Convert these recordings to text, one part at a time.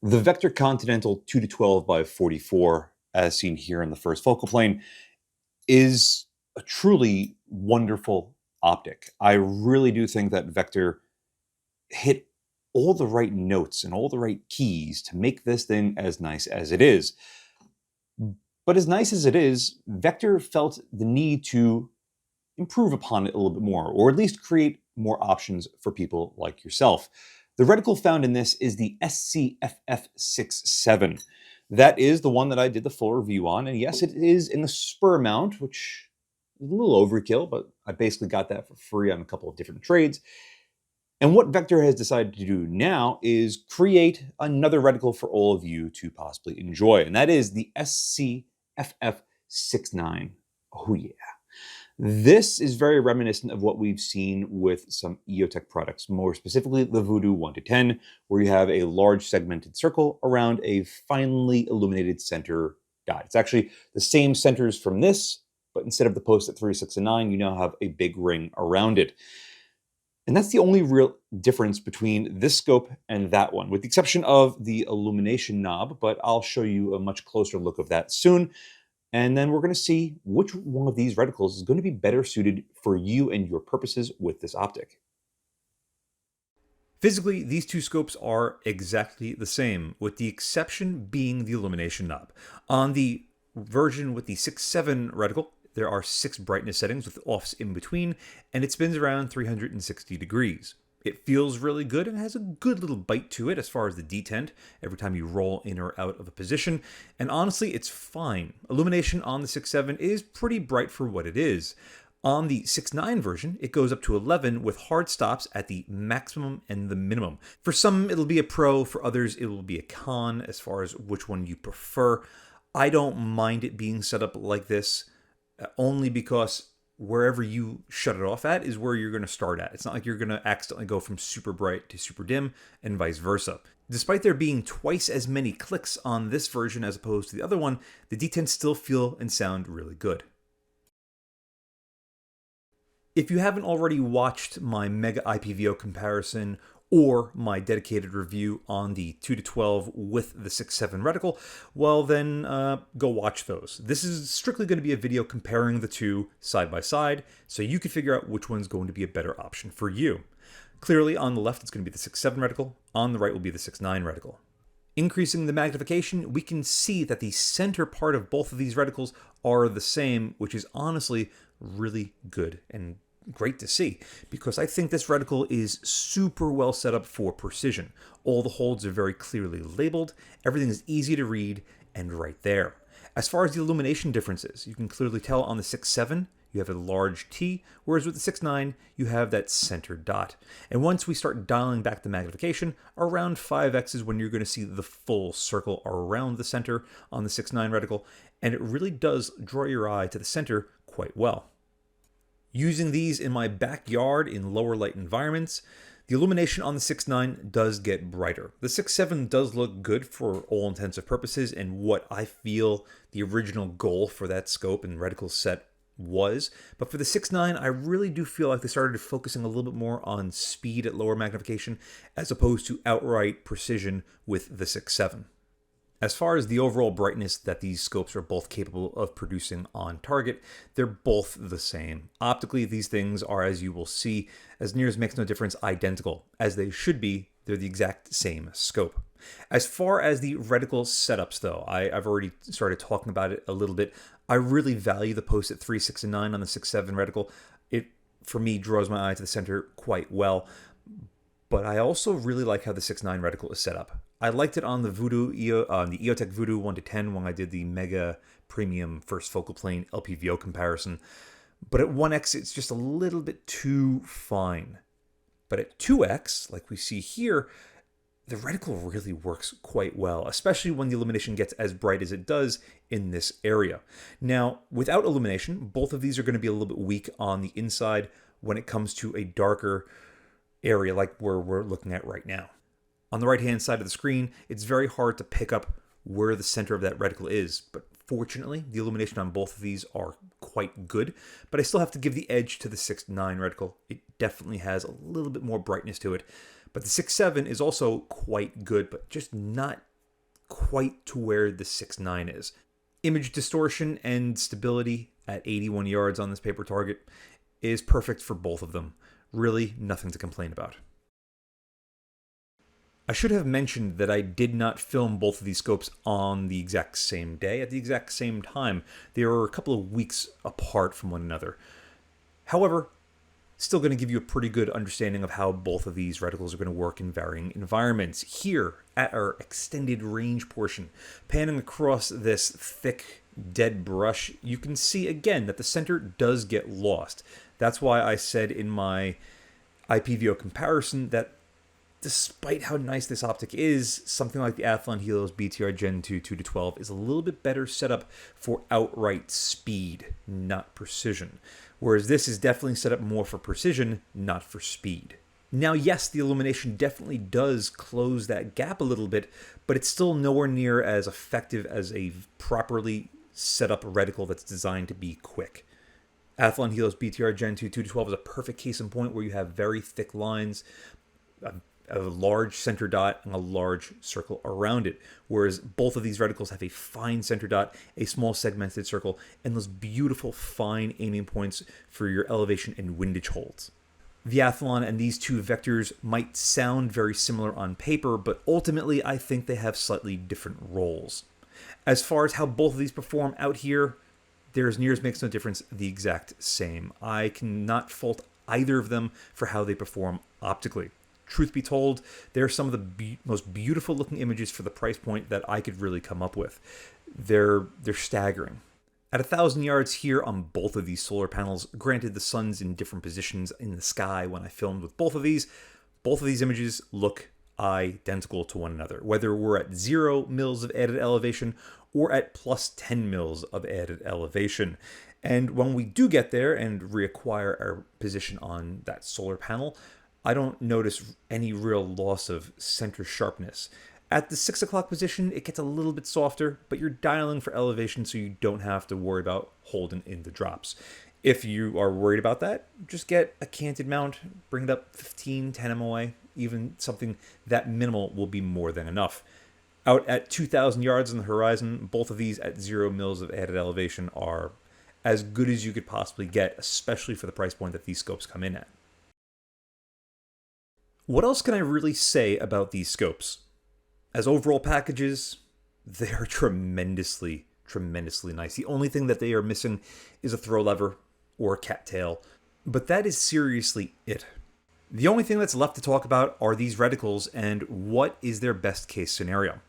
The Vector Continental 2 to 12 by 44, as seen here in the first focal plane, is a truly wonderful optic. I really do think that Vector hit all the right notes and all the right keys to make this thing as nice as it is. But as nice as it is, Vector felt the need to improve upon it a little bit more, or at least create more options for people like yourself. The reticle found in this is the SCFF67. That is the one that I did the full review on, and yes, it is in the spur mount, which is a little overkill, but I basically got that for free on a couple of different trades. And what Vector has decided to do now is create another reticle for all of you to possibly enjoy, and that is the SCFF69. Oh yeah. This is very reminiscent of what we've seen with some EOTech products, more specifically the Voodoo 1 to 10, where you have a large segmented circle around a finely illuminated center dot. It's actually the same centers from this, but instead of the post at 3, 6, and 9, you now have a big ring around it. And that's the only real difference between this scope and that one, with the exception of the illumination knob, but I'll show you a much closer look of that soon. And then we're going to see which one of these reticles is going to be better suited for you and your purposes with this optic. Physically, these two scopes are exactly the same, with the exception being the illumination knob. On the version with the 6.7 reticle, there are 6 brightness settings with offs in between, and it spins around 360 degrees. It feels really good and has a good little bite to it as far as the detent every time you roll in or out of a position, and honestly, it's fine. Illumination on the 6.7 is pretty bright for what it is. On the 6.9 version, it goes up to 11 with hard stops at the maximum and the minimum. For some, it'll be a pro. For others, it will be a con as far as which one you prefer. I don't mind it being set up like this, only because wherever you shut it off at is where you're going to start at. It's not like you're going to accidentally go from super bright to super dim and vice versa. Despite there being twice as many clicks on this version as opposed to the other one, the detents still feel and sound really good. If you haven't already watched my Mega IPVO comparison or my dedicated review on the 2 to 12 with the 6.7 reticle, well then go watch those. This is strictly going to be a video comparing the two side by side, so you can figure out which one's going to be a better option for you. Clearly on the left it's going to be the 6.7 reticle, on the right will be the 6.9 reticle. Increasing the magnification, we can see that the center part of both of these reticles are the same, which is honestly really good and great to see, because I think this reticle is super well set up for precision. All the holds are very clearly labeled, everything is easy to read and right there. As far as the illumination differences, you can clearly tell on the 6.7 you have a large T, whereas with the 6.9 you have that center dot. And once we start dialing back the magnification, around 5x is when you're going to see the full circle around the center on the 6.9 reticle, and it really does draw your eye to the center quite well. Using these in my backyard in lower light environments, the illumination on the 6.9 does get brighter. The 6.7 does look good for all intents and purposes and what I feel the original goal for that scope and reticle set was. But for the 6.9, I really do feel like they started focusing a little bit more on speed at lower magnification as opposed to outright precision with the 6.7. As far as the overall brightness that these scopes are both capable of producing on target, they're both the same. Optically, these things are, as you will see, as near as makes no difference, identical. As they should be, they're the exact same scope. As far as the reticle setups, though, I've already started talking about it a little bit. I really value the post at 3, 6, and 9 on the 6.7 reticle. It, for me, draws my eye to the center quite well. But I also really like how the 6.9 reticle is set up. I liked it on the the EOTech Voodoo 1 to 10 when I did the Mega Premium First Focal Plane LPVO comparison. But at 1x, it's just a little bit too fine. But at 2x, like we see here, the reticle really works quite well, especially when the illumination gets as bright as it does in this area. Now, without illumination, both of these are going to be a little bit weak on the inside when it comes to a darker area like where we're looking at right now. On the right-hand side of the screen, it's very hard to pick up where the center of that reticle is, but fortunately, the illumination on both of these are quite good, but I still have to give the edge to the 6.9 reticle. It definitely has a little bit more brightness to it, but the 6.7 is also quite good, but just not quite to where the 6.9 is. Image distortion and stability at 81 yards on this paper target is perfect for both of them. Really nothing to complain about. I should have mentioned that I did not film both of these scopes on the exact same day, at the exact same time. They were a couple of weeks apart from one another. However, still going to give you a pretty good understanding of how both of these reticles are going to work in varying environments. Here, at our extended range portion, panning across this thick, dead brush, you can see again that the center does get lost. That's why I said in my IPVO comparison that despite how nice this optic is, something like the Athlon Helios BTR Gen 2 2-12 is a little bit better set up for outright speed, not precision. Whereas this is definitely set up more for precision, not for speed. Now, yes, the illumination definitely does close that gap a little bit, but it's still nowhere near as effective as a properly set up reticle that's designed to be quick. Athlon Helios BTR Gen 2 2-12 is a perfect case in point where you have very thick lines, a large center dot, and a large circle around it, whereas both of these reticles have a fine center dot, a small segmented circle, and those beautiful fine aiming points for your elevation and windage holds. The Athlon and these two vectors might sound very similar on paper, but ultimately I think they have slightly different roles. As far as how both of these perform out here, they're as near as makes no difference the exact same. I cannot fault either of them for how they perform optically. Truth be told, they're some of the most beautiful looking images for the price point that I could really come up with. They're staggering. At 1,000 yards here on both of these solar panels, granted the sun's in different positions in the sky when I filmed with both of these images look identical to one another, whether we're at 0 mils of added elevation or at plus 10 mils of added elevation. And when we do get there and reacquire our position on that solar panel, I don't notice any real loss of center sharpness. At the 6 o'clock position, it gets a little bit softer, but you're dialing for elevation so you don't have to worry about holding in the drops. If you are worried about that, just get a canted mount, bring it up 15, 10 MOA, even something that minimal will be more than enough. Out at 2,000 yards on the horizon, both of these at 0 mils of added elevation are as good as you could possibly get, especially for the price point that these scopes come in at. What else can I really say about these scopes? As overall packages, they are tremendously nice. The only thing that they are missing is a throw lever or a cattail, but that is seriously it. The only thing that's left to talk about are these reticles and what is their best case scenario.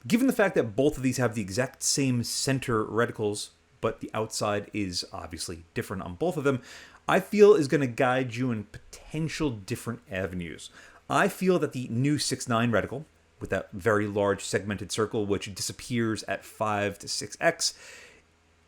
Given the fact that both of these have the exact same center reticles, but the outside is obviously different on both of them, I feel is going to guide you in potential different avenues. I feel that the new 6.9 reticle, with that very large segmented circle which disappears at 5 to 6x,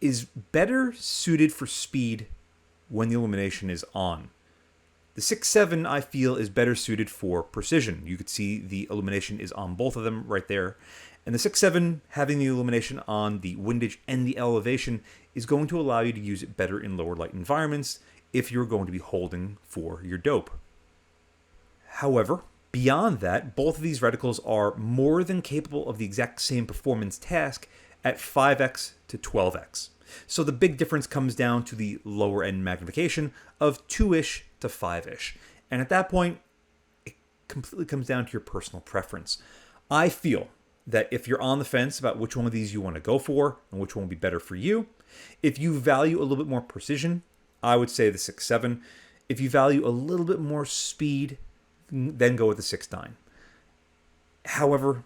is better suited for speed when the illumination is on. The 6.7 I feel is better suited for precision. You could see the illumination is on both of them right there. And the 6.7 having the illumination on the windage and the elevation is going to allow you to use it better in lower light environments if you're going to be holding for your dope. However, beyond that, both of these reticles are more than capable of the exact same performance task at 5x to 12x. So the big difference comes down to the lower end magnification of 2-ish to 5-ish. And at that point, it completely comes down to your personal preference. I feel that if you're on the fence about which one of these you want to go for and which one will be better for you, if you value a little bit more precision, I would say the 6.7. If you value a little bit more speed, then go with the 6.9. However,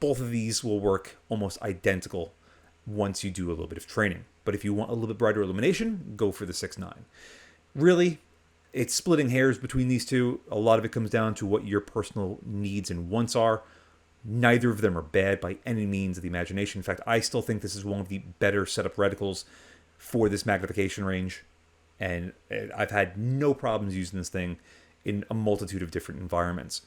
both of these will work almost identical once you do a little bit of training. But if you want a little bit brighter illumination, go for the 6.9. Really, it's splitting hairs between these two. A lot of it comes down to what your personal needs and wants are. Neither of them are bad by any means of the imagination. In fact, I still think this is one of the better setup reticles for this magnification range. And I've had no problems using this thing in a multitude of different environments.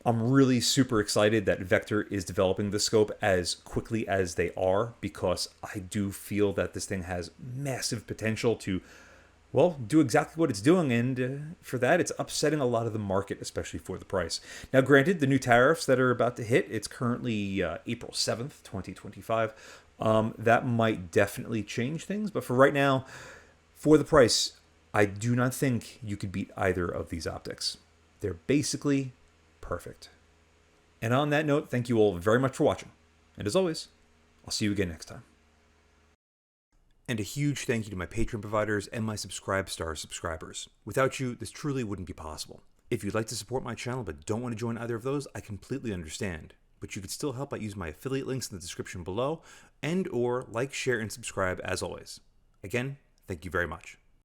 I'm really super excited that Vector is developing the scope as quickly as they are, because I do feel that this thing has massive potential to well, do exactly what it's doing, and for that, it's upsetting a lot of the market, especially for the price. Now, granted, the new tariffs that are about to hit, it's currently April 7th, 2025. That might definitely change things, but for right now, for the price, I do not think you could beat either of these optics. They're basically perfect. And on that note, thank you all very much for watching. And as always, I'll see you again next time. And a huge thank you to my Patreon providers and my Subscribe Star subscribers. Without you, this truly wouldn't be possible. If you'd like to support my channel but don't want to join either of those, I completely understand. But you could still help by using my affiliate links in the description below, and or like, share, and subscribe as always. Again, thank you very much.